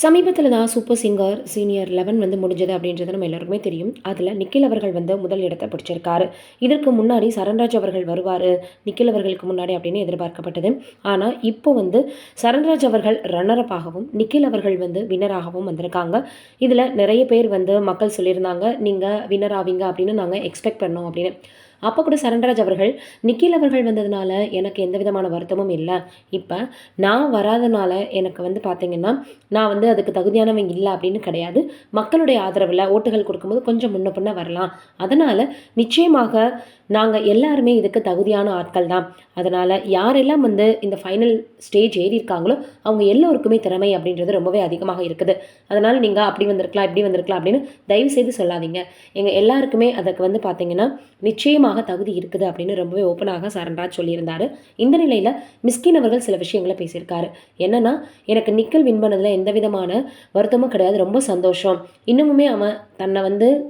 சமீபத்தில தான் super singer senior 11 முடிஞ்சது அப்படின்றது நம்ம எல்லாருக்குமே தெரியும். அதில நிக்கில் அவர்கள் முதல் இடத்த பிடிச்சிருக்காரு. இதற்கு முன்னாடி சரண்ராஜ் அவர்கள் வருவாரு, நிக்கில் அவர்களுக்கு முன்னாடி அப்படின்னு எதிர்பார்க்கப்பட்டது. ஆனா, இப்போ சரண்ராஜ் அவர்கள் ரன்னர் அப் ஆகவும், நிக்கில் அவர்கள் வின்னராகவும் வந்திருக்காங்க. இதில நிறைய பேர் மக்கள் சொல்லியிருந்தாங்க, "நீங்க வின்னர் ஆவீங்க அப்படின்னு நாங்க எக்ஸ்பெக்ட் பண்ணோம்" அப்படின்னு. அப்போ கூட சரண்ராஜ் அவர்கள், "நிக்கில் அவர்கள் வந்ததுனால எனக்கு எந்த விதமான வருத்தமும் இல்ல. இப்ப நான் வராதனால எனக்கு பார்த்தீங்கன்னா, நான் அதுக்கு தகுதியானவன் இல்ல அப்படின்னு கிடையாது. மக்களுடைய ஆதரவுல ஓட்டுகள் குடுக்கும்போது கொஞ்சம் முன்ன பின்ன வரலாம். அதனால நிச்சயமாக நாங்க எல்லாருமே இதுக்கு தகுதியான ஆட்கள் தான். அதனால யாரெல்லாம் இந்த ஃபைனல் ஸ்டேஜ் ஏறியிருக்காங்களோ, அவங்க எல்லோருக்குமே திறமை அப்படின்றது ரொம்பவே அதிகமாக இருக்குது. அதனால நீங்க அப்படி வந்திருக்கலாம், இப்படி வந்திருக்கலாம் அப்படின்னு தயவு செய்து சொல்லாதீங்க. எங்க எல்லாருக்குமே அதுக்கு பார்த்தீங்கன்னா, நிச்சயமாக தகுதி இருக்குது அப்படின்னு ரொம்பவே ஓப்பனாக சரண்ராஜ் சொல்லியிருந்தாரு. இந்த நிலையில மிஸ்கின் அவர்கள் சில விஷயங்கள பேசியிருக்காரு. என்னன்னா, எனக்கு நிக்கில் வின் பண்ணதுல எந்த விதமான வருத்தமும் கிடையாது. ரொம்ப சந்தோஷம். இன்னமுமே அவன் தன்னை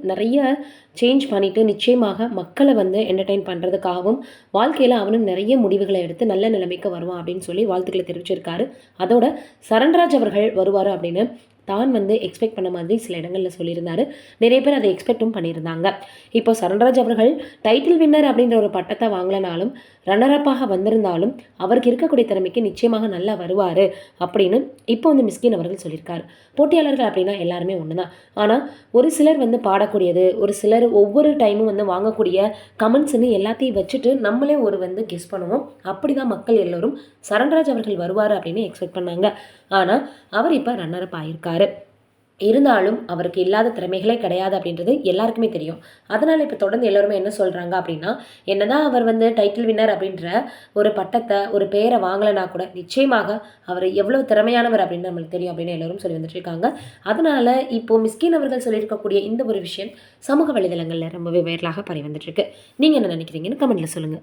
நெறைய சேஞ்ச் பண்ணிட்டு நிச்சயமாக மக்கள என்டர்டெயின் பண்ணுறதுக்காகவும், வாழ்க்கையில அவனும் நிறைய முடிவுகள எடுத்து நல்ல நிலைமைக்கு வருவான் அப்படின்னு சொல்லி வாழ்த்துக்கள தெரிவிச்சிருக்காரு. அதோட சரண்ராஜ் அவர்கள் வருவாரு அப்படின்னு தான் எக்ஸ்பெக்ட் பண்ண மாதிரி சில இடங்கள்ல சொல்லியிருந்தாரு. நிறைய பேர் அதை எக்ஸ்பெக்ட்டும் பண்ணியிருந்தாங்க. இப்போ சரண்ராஜ் அவர்கள் டைட்டில் வின்னர் அப்படின்ற ஒரு பட்டத்தை வாங்கலனாலும், ரன்னர் அப்பாக வந்திருந்தாலும், அவருக்கு இருக்கக்கூடிய திறமைக்கு நிச்சயமாக நல்லா வருவாரு அப்படின்னு இப்போ மிஸ்கின் அவர்கள் சொல்லியிருக்காரு. போட்டியாளர்கள் அப்படின்னா எல்லாருமே ஒண்ணு தான். ஆனா, ஒரு சிலர் பாடக்கூடியது, ஒரு சிலர் ஒவ்வொரு டைமும் வாங்கக்கூடிய கமெண்ட்ஸ்ன்னு எல்லாத்தையும் வச்சுட்டு நம்மளே ஒரு கெஸ் பண்ணுவோம். அப்படிதான் மக்கள் எல்லோரும் சரண்ராஜ் அவர்கள் வருவாரு அப்படின்னு எக்ஸ்பெக்ட் பண்ணாங்க. ஆனா, அவர் இப்ப ரன்னர் அப் ஆயிருக்காரு. இருந்தாலும் அவருக்கு இல்லாத திறமைகளே கிடையாது அப்படின்றது எல்லாருக்குமே தெரியும். அதனால இப்ப தொடர்ந்து எல்லாருமே என்ன சொல்றாங்க அப்படின்னா, என்னதான் அவர் டைட்டில் வின்னர் அப்படின்ற ஒரு பட்டத்த, ஒரு பேர வாங்கலனா கூட நிச்சயமாக அவர் எவ்வளவு திறமையானவர் அப்படின்னு நம்மளுக்கு தெரியும் அப்படின்னு எல்லாரும் சொல்லி வந்துட்டு இருக்காங்க. அதனால இப்போ மிஸ்கின் அவர்கள் சொல்லியிருக்கக்கூடிய இந்த ஒரு விஷயம் சமூக வலைதளங்கள்ல ரொம்பவே வைரலாக பரவி வந்துட்டு இருக்கு. நீங்க என்ன நினைக்கிறீங்கன்னு கமெண்ட்ல சொல்லுங்க.